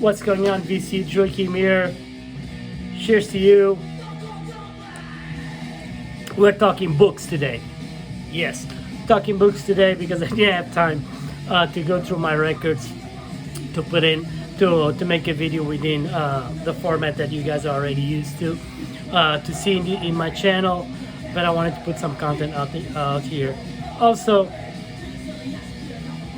What's going on, VC? Joachim here. Cheers to you. We're talking books today. Yes, talking books today because I didn't have time to go through my records to put in to make a video within the format that you guys are already used to see in my channel. But I wanted to put some content out here. Also,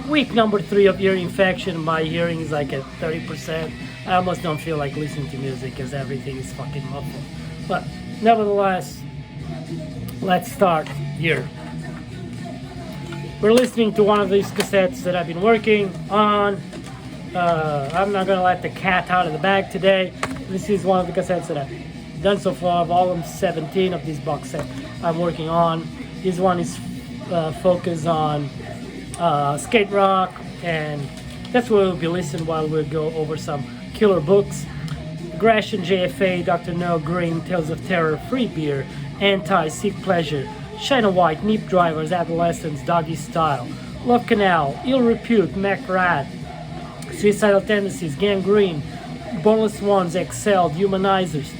week number 3 of ear infection. My hearing is like at 30%. I almost don't feel like listening to music because everything is fucking muffled. But nevertheless, let's start here. We're listening to one of these cassettes that I've been working on. I'm not gonna let the cat out of the bag today. This is one of the cassettes that I've done so far, volume 17 of this box set I'm working on. This one is focused on skate rock, and that's what we'll be listening while we go over some killer books. Aggression, JFA, Dr. No, Green, Tales of Terror, Free Beer, Anti, Seek Pleasure, China White, Neep Drivers, Adolescence, Doggy Style, Love Canal, Ill Repute, Mac Rat, Suicidal Tendencies, Gangrene, Boneless Ones, Excelled, Humanizers,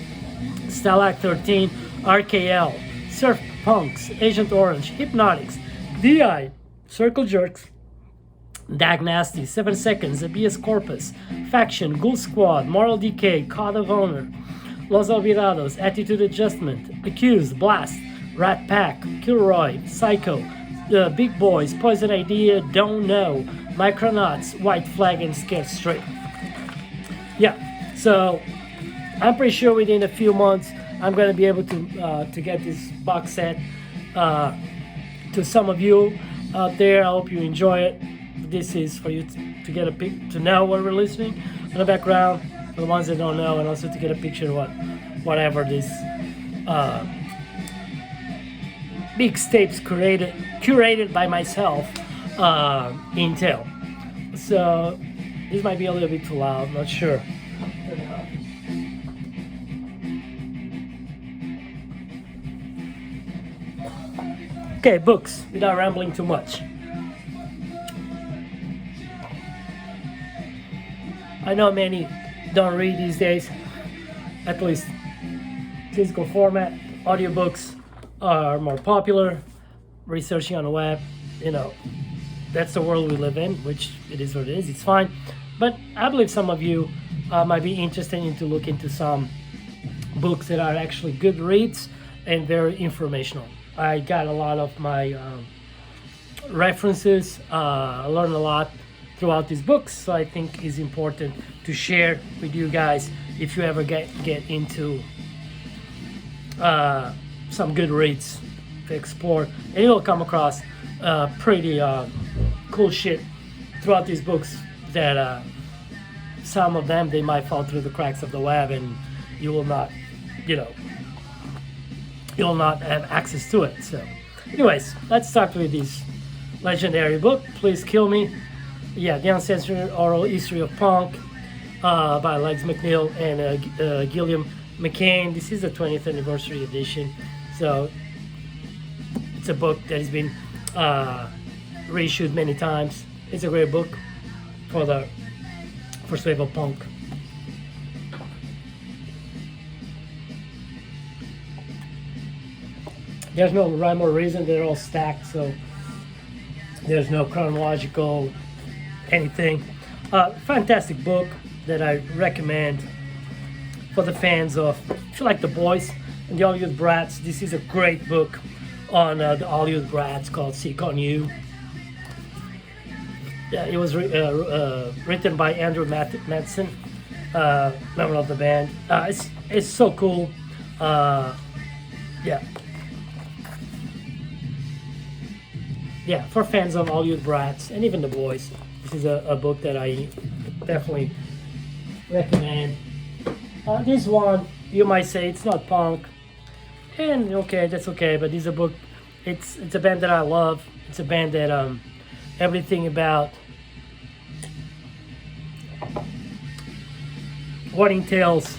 Stalag 13, RKL, Surf Punks, Agent Orange, Hypnotics, DI, Circle Jerks, Dag Nasty, 7 Seconds, Abies Corpus, Faction, Ghoul Squad, Moral Decay, Code of Honor, Los Olvidados, Attitude Adjustment, Accused, Blast, Rat Pack, Kilroy, Psycho, Big Boys, Poison Idea, Don't Know, Micronauts, White Flag, and Scared Straight. Yeah, so I'm pretty sure within a few months I'm going to be able to get this box set to some of you out there. I hope you enjoy it. This is for you to get a to know what we're listening in the background, for the ones that don't know, and also to get a picture of whatever this mixtapes curated by myself entail. So this might be a little bit too loud, not sure. Okay, books, without rambling too much. I know many don't read these days, at least physical format. Audiobooks are more popular. Researching on the web, that's the world we live in, which it is what it is, it's fine. But I believe some of you might be interested to look into some books that are actually good reads and very informational. I got a lot of my references. I learned a lot throughout these books, so I think it's important to share with you guys if you ever get into some good reads to explore, and you'll come across pretty cool shit throughout these books that some of them they might fall through the cracks of the web, and you will not have access to it. So anyways, let's start with this legendary book, Please Kill Me. Yeah, The Uncensored Oral History of Punk by Legs McNeil and Gilliam McCain. This is the 20th anniversary edition, so it's a book that has been reissued many times. It's a great book for the first wave of punk. There's no rhyme or reason, they're all stacked, so there's no chronological anything. Fantastic book that I recommend for the fans of, if you like The Boys and the Hollywood Brats. This is a great book on the Hollywood Brats called Sick on You. Yeah, it was written by Andrew Madsen, member of the band. It's so cool. Yeah, for fans of Hollywood Brats and even The Boys, this is a book that I definitely recommend. This one, you might say it's not punk, and okay, that's okay, but this is a book, it's a band that I love. It's a band that everything about what entails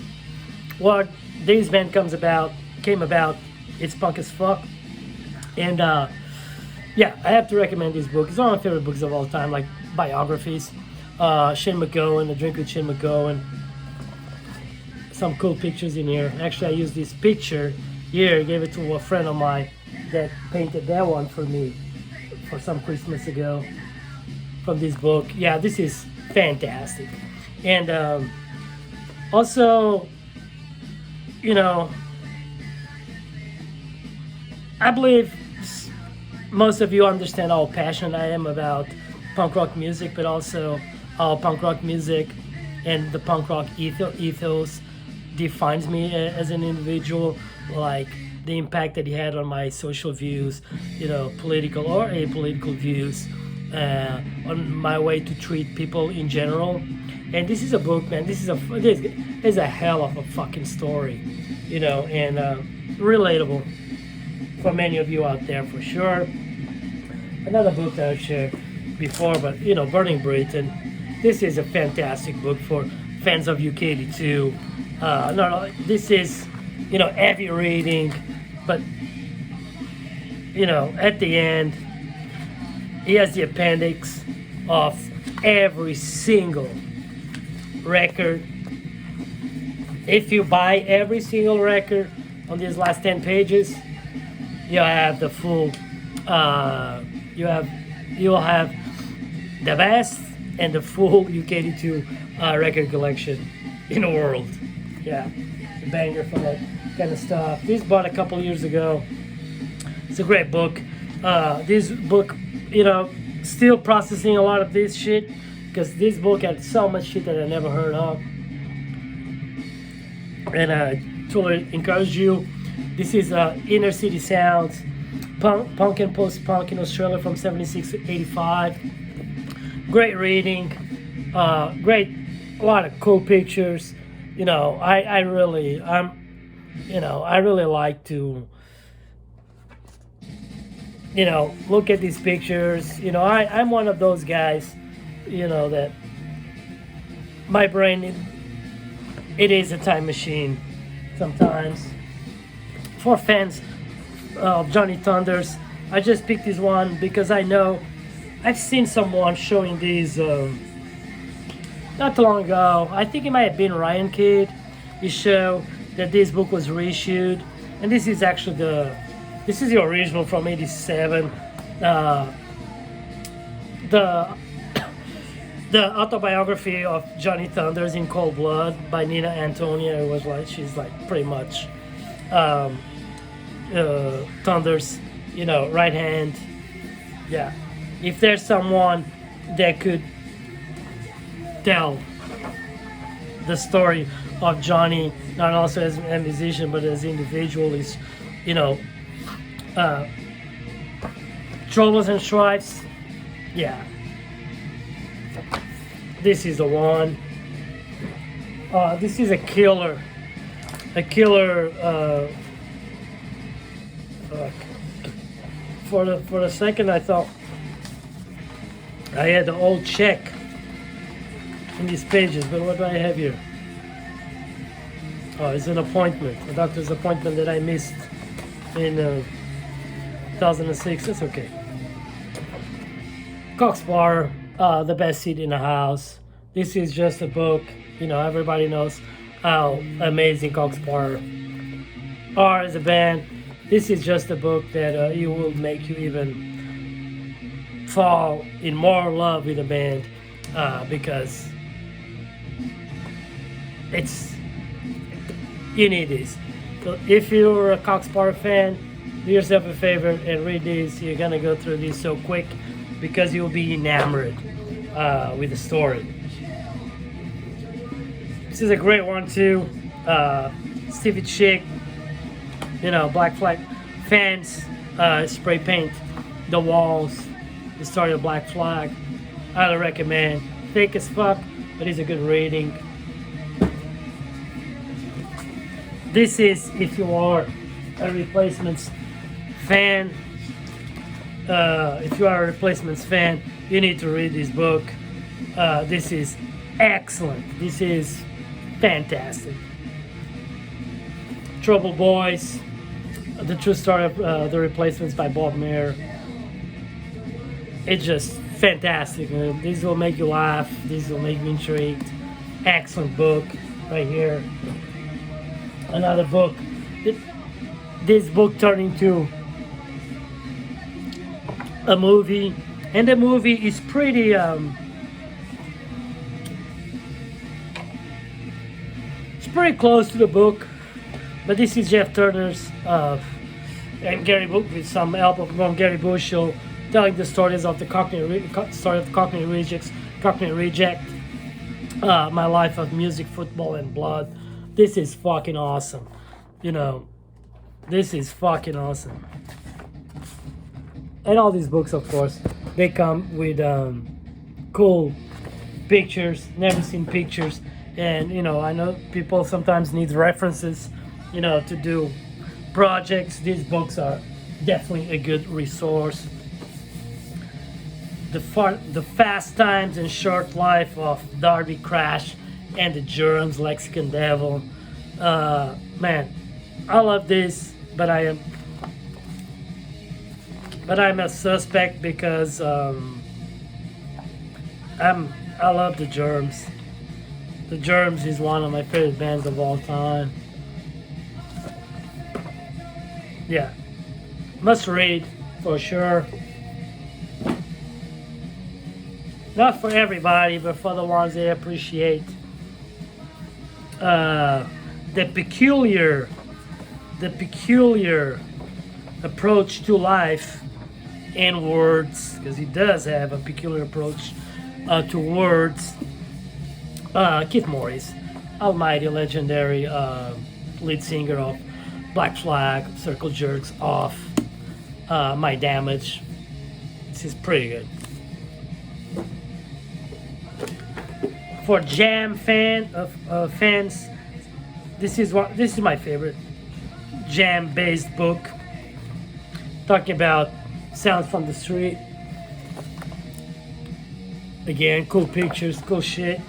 what this band came about, it's punk as fuck. And yeah, I have to recommend this book. It's one of my favorite books of all time, like biographies. Shane McGowan, A Drink with Shane McGowan. Some cool pictures in here. Actually, I used this picture here, gave it to a friend of mine that painted that one for me for some Christmas ago from this book. Yeah, this is fantastic. And also, you know, I believe most of you understand how passionate I am about punk rock music, but also how punk rock music and the punk rock ethos defines me as an individual, like the impact that he had on my social views, you know, political or apolitical views, on my way to treat people in general. And this is a book, man. This is a hell of a fucking story, you know, and relatable for many of you out there for sure. Another book that I've shared before, but you know, Burning Britain. This is a fantastic book for fans of UK82. No, this is, you know, heavy reading, but you know, at the end, he has the appendix of every single record. If you buy every single record on these last 10 pages, you have the full. You'll have the best and the full UK82 record collection in the world. Yeah, a banger for that kind of stuff. This bought a couple years ago. It's a great book. This book, you know, still processing a lot of this shit because this book had so much shit that I never heard of. And I totally encourage you. This is Inner City Sounds, punk and post-punk in Australia from 76 to 85. Great reading, great, a lot of cool pictures. You know, I really like to, you know, look at these pictures. You know, I'm one of those guys, you know, that my brain, it is a time machine sometimes. For fans of Johnny Thunders, I just picked this one because I know I've seen someone showing these not too long ago. I think it might have been Ryan Kidd. He showed that this book was reissued, and this is actually the original from '87. The autobiography of Johnny Thunders in Cold Blood by Nina Antonia. It was like, she's like pretty much Thunders, you know, right hand. Yeah, if there's someone that could tell the story of Johnny, not also as a musician but as an individual, is, you know, Troubles and Stripes. Yeah, this is the one. This is a killer. For the second, I thought I had the old check in these pages, but what do I have here? Oh, it's an appointment, a doctor's appointment that I missed in 2006. That's okay. Cox Bar, the best seat in the house. This is just a book. You know, everybody knows how amazing Cox Bar are as a band. This is just a book that it will make you even fall in more love with the band, because you need this. So if you're a Cox Bar fan, do yourself a favor and read this. You're gonna go through this so quick because you'll be enamored with the story. This is a great one too. Stevie Chick, you know, Black Flag fans spray paint the walls, the story of Black Flag. Highly recommend. Thick as fuck, but it's a good reading. This is, if you are a Replacements fan, you need to read this book. This is excellent. This is fantastic. Trouble Boys, the true story of the Replacements by Bob Mayer. It's just fantastic. This will make you laugh. This will make you intrigued. Excellent book right here. Another book. This book turned into a movie, and the movie is pretty it's pretty close to the book, but this is Jeff Turner's and Gary with some help from Gary Bushel, telling the stories of the Cockney Rejects, Cockney Reject, my life of music, football, and blood. This is fucking awesome. This is fucking awesome. And all these books, of course, they come with cool pictures, never seen pictures. And, I know people sometimes need references, to do projects. These books are definitely a good resource. The Fast Times and Short Life of Darby Crash and the Germs, Lexicon Devil. Man, I love this, but I'm a suspect because I love the Germs. The Germs is one of my favorite bands of all time. Yeah, must read for sure. Not for everybody, but for the ones that appreciate the peculiar approach to life and words, because he does have a peculiar approach to words. Keith Morris, almighty, legendary lead singer of Black Flag, Circle Jerks, Off, My Damage. This is pretty good. For Jam fans, this is my favorite Jam-based book, talking about sounds from the street. Again, cool pictures, cool shit.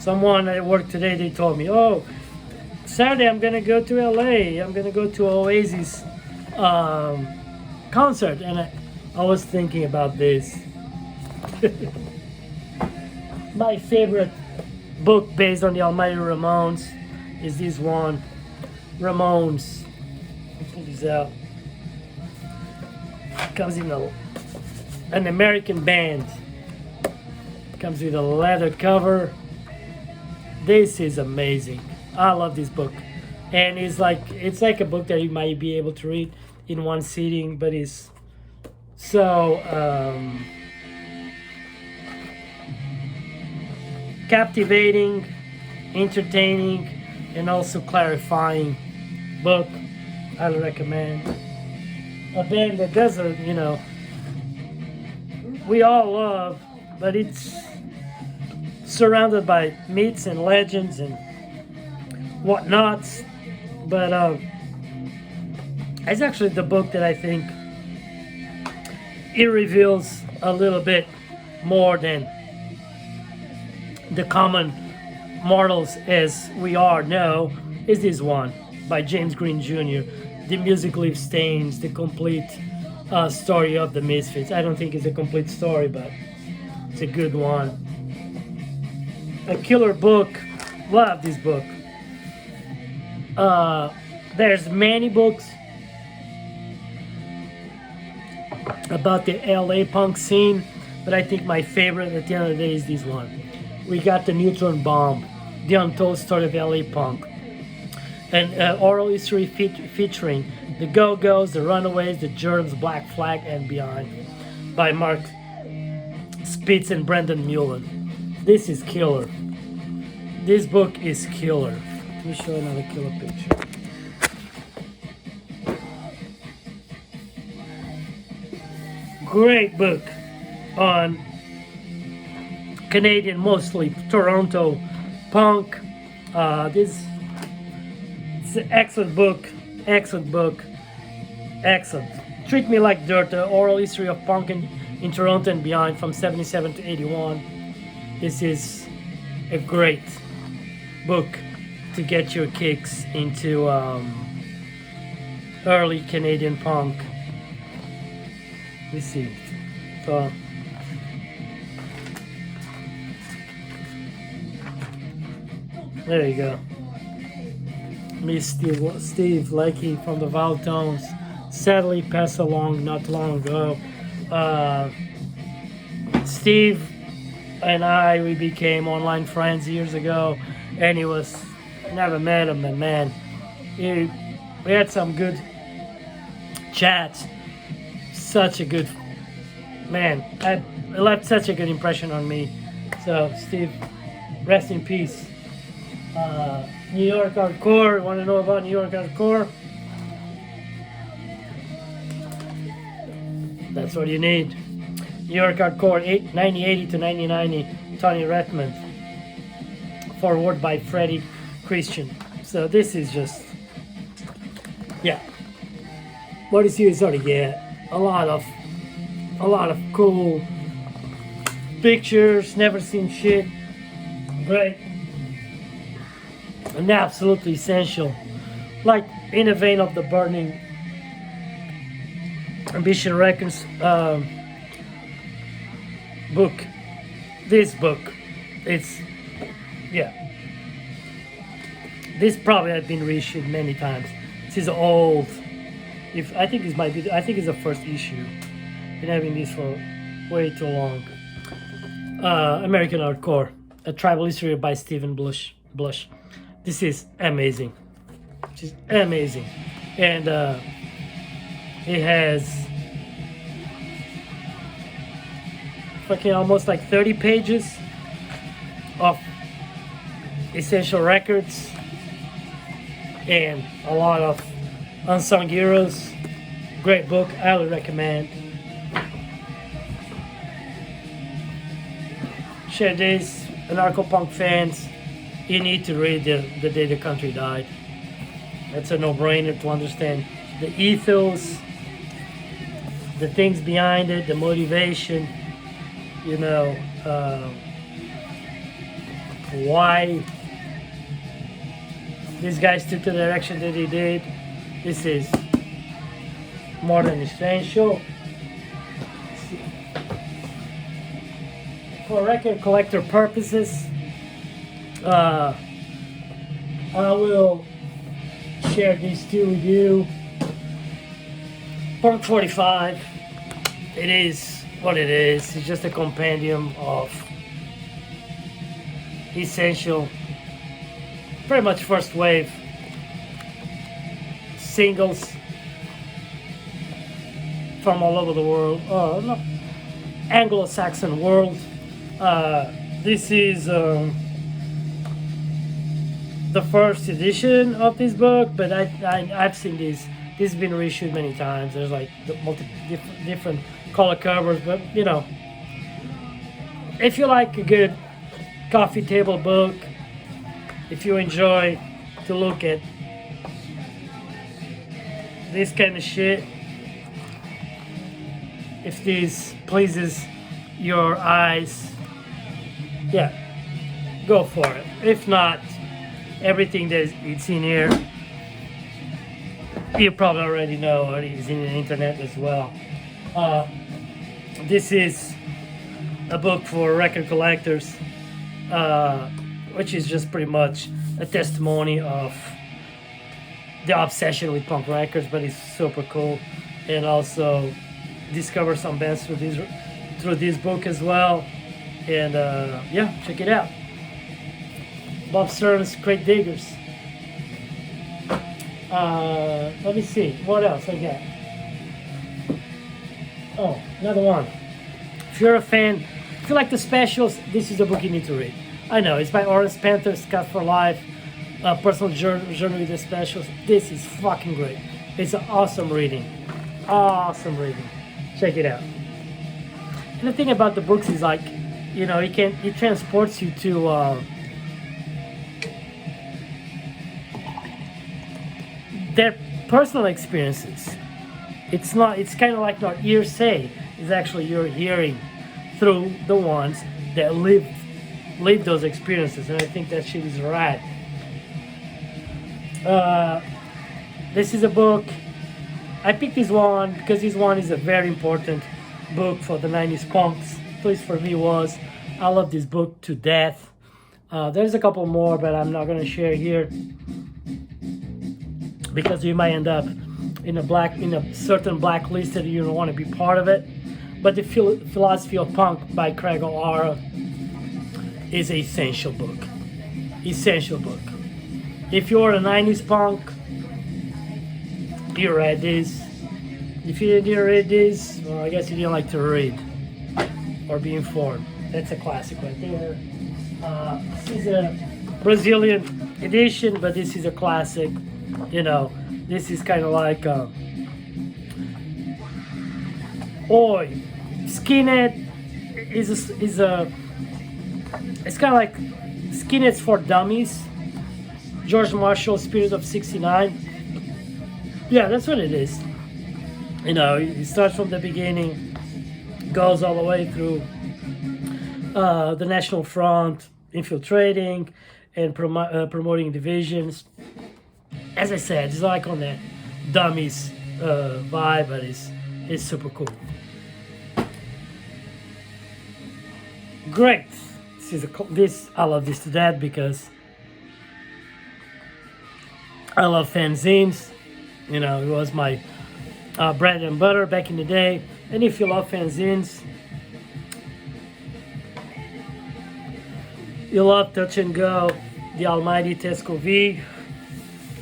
Someone at work today, they told me, oh, Saturday I'm gonna go to LA. I'm gonna go to Oasis concert, and I was thinking about this. My favorite book based on the Almighty Ramones is this one, Ramones. Let me pull this out. It comes in an American band. It comes with a leather cover. This is amazing. I love this book, and it's like a book that you might be able to read in one sitting, but it's so captivating, entertaining, and also clarifying book. Highly recommend. A band that doesn't, we all love, but it's surrounded by myths and legends and whatnots. But it's actually the book that I think it reveals a little bit more than the common mortals as we are know, is this one by James Green Jr., The Music Leaves Stains, the complete story of the Misfits. I don't think it's a complete story, but it's a good one. A killer book. Love this book. There's many books about the LA punk scene, but I think my favorite at the end of the day is this one. We got The Neutron Bomb, The Untold Story of LA Punk, an oral history featuring the Go-Go's, the Runaways, the Germs, Black Flag, and beyond, by Mark Spitz and Brendan Mullen. This is killer. This book is killer. Let me show another killer picture. Great book on Canadian, mostly Toronto punk. This is an excellent book. Excellent. Treat Me Like Dirt, the oral history of punk in Toronto and beyond from 77 to 81. This is a great book to get your kicks into early Canadian punk. Let's see. So, there you go. Miss Steve Leckie from the Vowel Tones sadly passed along not long ago. Steve and we became online friends years ago, and never met him, and man, we had some good chats. Such a good man. It left such a good impression on me. So Steve, rest in peace. New York Hardcore. Want to know about New York Hardcore? That's what you need. New York Hardcore, 1980 to 1990, Tony Redmond. Forward by Freddie Christian. So this is just, yeah. What is here is already get a lot of cool pictures. Never seen shit. Great. And absolutely essential. Like in the vein of the Burning Ambition Records book. This book, it's, yeah. This probably has been reissued many times. This is old. I think it's the first issue. Been having this for way too long. American Hardcore, a tribal history by Stephen Blush. This is amazing. Just amazing. And it has fucking almost like 30 pages of essential records and a lot of unsung heroes. Great book, I highly recommend. Share this, anarcho-punk fans. You need to read The Day the Country Died. That's a no-brainer to understand the ethos, the things behind it, the motivation, why these guys took the direction that they did. This is more than essential. For record collector purposes, I will share these two with you. Part 45, it is what it is. It's just a compendium of essential, pretty much first wave singles from all over the world, Anglo-Saxon world. This is the first edition of this book, but I've seen this. This has been reissued many times. There's like different color covers, but if you like a good coffee table book, if you enjoy to look at this kind of shit, if this pleases your eyes, yeah, go for it. If not, everything that it's in here, you probably already know, or is in the internet as well. This is a book for record collectors, which is just pretty much a testimony of the obsession with punk records, but it's super cool. And also discover some bands through this book as well. And yeah, check it out. Bob Stern's Crate Diggers. Let me see, what else I got? Oh, another one. If you're a fan, if you like the specials, this is the book you need to read. I know, it's by Orange Panther, Scott for Life, Personal Journey with the Specials. This is fucking great. It's an awesome reading. Awesome reading. Check it out. And the thing about the books is like, it transports you to their personal experiences. It's kind of like not hearsay. It's actually you're hearing through the ones that live those experiences, and I think that shit is rad. This is a book. I picked this one because this one is a very important book for the 90s punks. At least for me was. I love this book to death. There's a couple more, but I'm not going to share here because you might end up in a certain blacklist that you don't want to be part of it. But the Philosophy of Punk by Craig O'Hara is an essential book. Essential book. If you're a 90s punk, you read this. If you didn't read this, well, I guess you didn't like to read or be informed. That's a classic right there. This is a Brazilian edition, but this is a classic. You know, this is kind of like Oi, Skinhead is a it's kind of like Skinheads for Dummies. George Marshall, Spirit of '69. Yeah, that's what it is. You know, it starts from the beginning, goes all the way through the National Front, infiltrating and promoting divisions. As I said, it's like on that dummies vibe, but it's super cool. Great. This I love this to death because I love fanzines. You know, it was my bread and butter back in the day. And if you love fanzines, you love Touch and Go, the almighty Tesco V,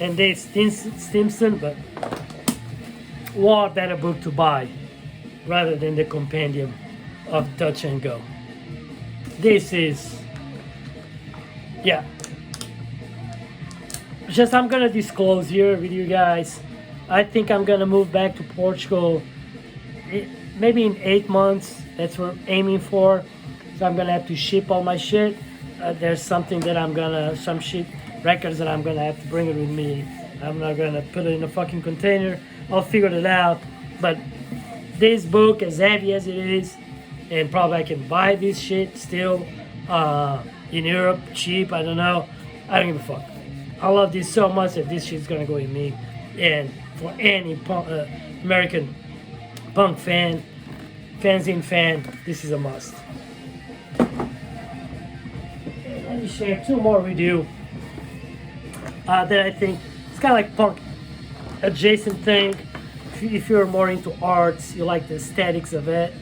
and Dave Stimson, but what better book to buy rather than the compendium of Touch and Go? This is, yeah. Just I'm gonna disclose here with you guys. I think I'm gonna move back to Portugal maybe in 8 months. That's what I'm aiming for. So I'm gonna have to ship all my shit. There's something that some shit records that I'm gonna have to bring it with me. I'm not gonna put it in a fucking container. I'll figure it out. But this book, as heavy as it is, and probably I can buy this shit still in Europe cheap. I don't know. I don't give a fuck. I love this so much that this shit's gonna go in me. And for any American punk fan, fanzine fan, this is a must. Let me share 2 more with you that I think it's kind of like punk adjacent thing. If you're more into arts, you like the aesthetics of it,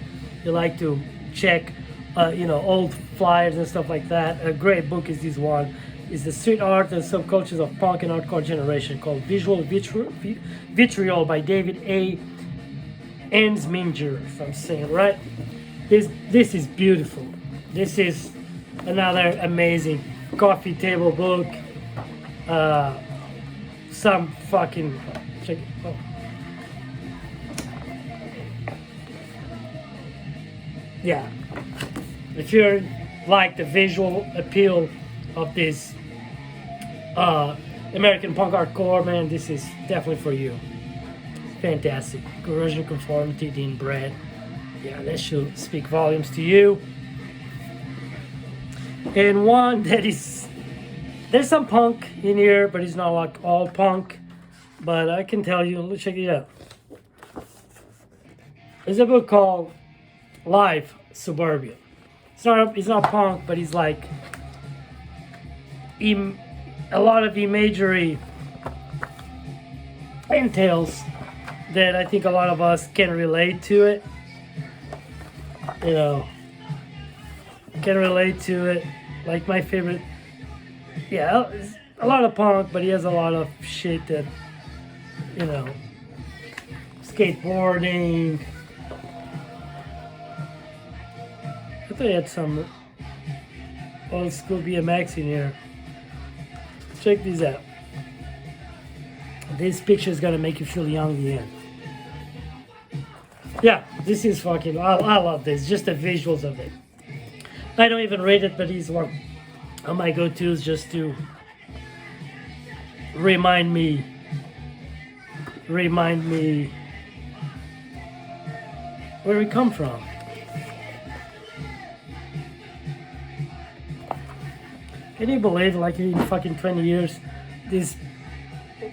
you like to check old flyers and stuff like that. A great book is this one. Is the Street Art and Subcultures of Punk and Hardcore Generation, called Visual Vitriol by David A. Ensminger, if I'm saying it right. This is beautiful. This is another amazing coffee table book. Some fucking check it. Oh. Yeah, if you're like the visual appeal of this American punk hardcore, man, this is definitely for you. Fantastic. Corrosion Conformity, Dean Brad. Yeah, that should speak volumes to you. And one that is, there's some punk in here, but it's not like all punk. But I can tell you, let's check it out. There's a book called Live Suburbia. It's not punk, but it's like a lot of imagery entails that I think a lot of us can relate to it. You know, can relate to it. Like my favorite, yeah, a lot of punk, but he has a lot of shit that, you know, skateboarding. I thought he had some old school BMX in here. Check these out. This picture is gonna make you feel young in the end. Yeah, this is fucking, I love this, just the visuals of it. I don't even read it, but he's one of my go-tos just to remind me where we come from. Can you believe, like, in fucking 20 years,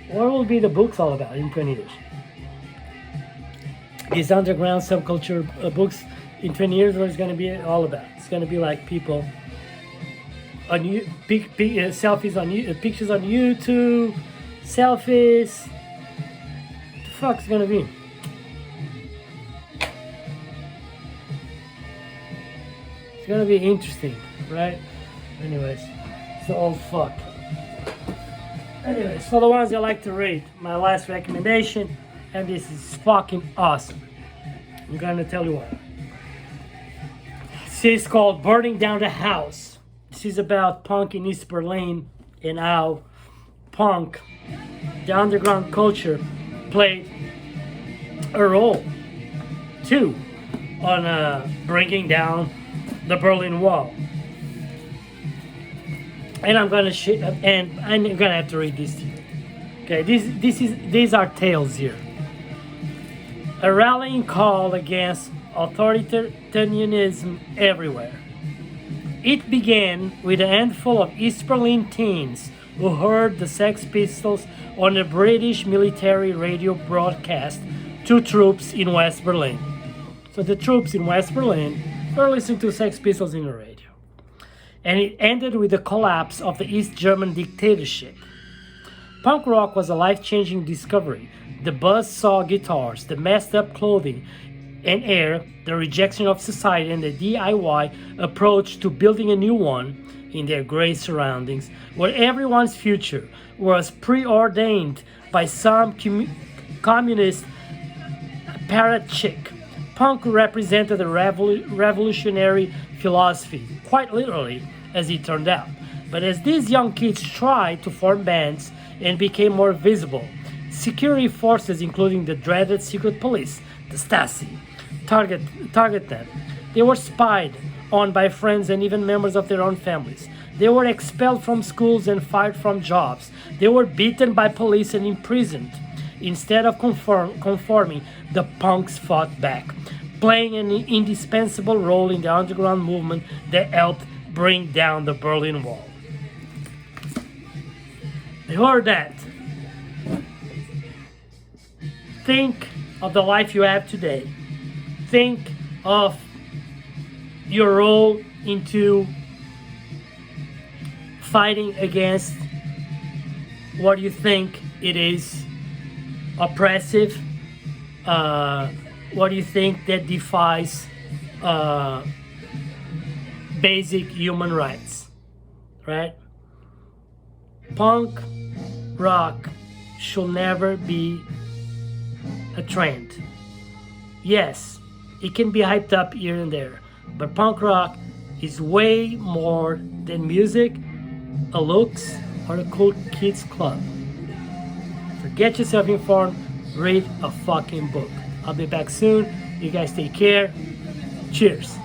what will be the books all about in 20 years? these underground subculture books in 20 years, what it's going to be all about. It's going to be like people on selfies on pictures on YouTube, selfies. What the fuck's it going to be? It's going to be interesting, right? Anyways, so oh fuck. Anyways, for the ones that like to read, my last recommendation, and this is fucking awesome. I'm gonna tell you what. This is called Burning Down the House. This is about punk in East Berlin and how punk, the underground culture, played a role too on bringing down the Berlin Wall. And I'm gonna have to read this to you. Okay, these are tales here. A rallying call against authoritarianism everywhere. It began with a handful of East Berlin teens who heard the Sex Pistols on a British military radio broadcast to troops in West Berlin. So the troops in West Berlin were listening to Sex Pistols in the radio. And it ended with the collapse of the East German dictatorship. Punk rock was a life-changing discovery. The buzzsaw guitars, the messed up clothing and hair, the rejection of society, and the DIY approach to building a new one in their gray surroundings, where everyone's future was preordained by some communist apparatchik. Punk represented a revolutionary philosophy, quite literally, as it turned out. But as these young kids tried to form bands and became more visible, security forces, including the dreaded secret police, the Stasi, target them. They were spied on by friends and even members of their own families. They were expelled from schools and fired from jobs. They were beaten by police and imprisoned. Instead of conforming, the punks fought back, playing an indispensable role in the underground movement that helped bring down the Berlin Wall. You heard that? Think of the life you have today. Think of your role into fighting against what you think it is oppressive, what do you think that defies basic human rights, right? Punk rock should never be a trend. Yes, it can be hyped up here and there, but punk rock is way more than music, a looks, or a cool kids club. So get yourself informed, read a fucking book. I'll be back soon. You guys take care. Cheers.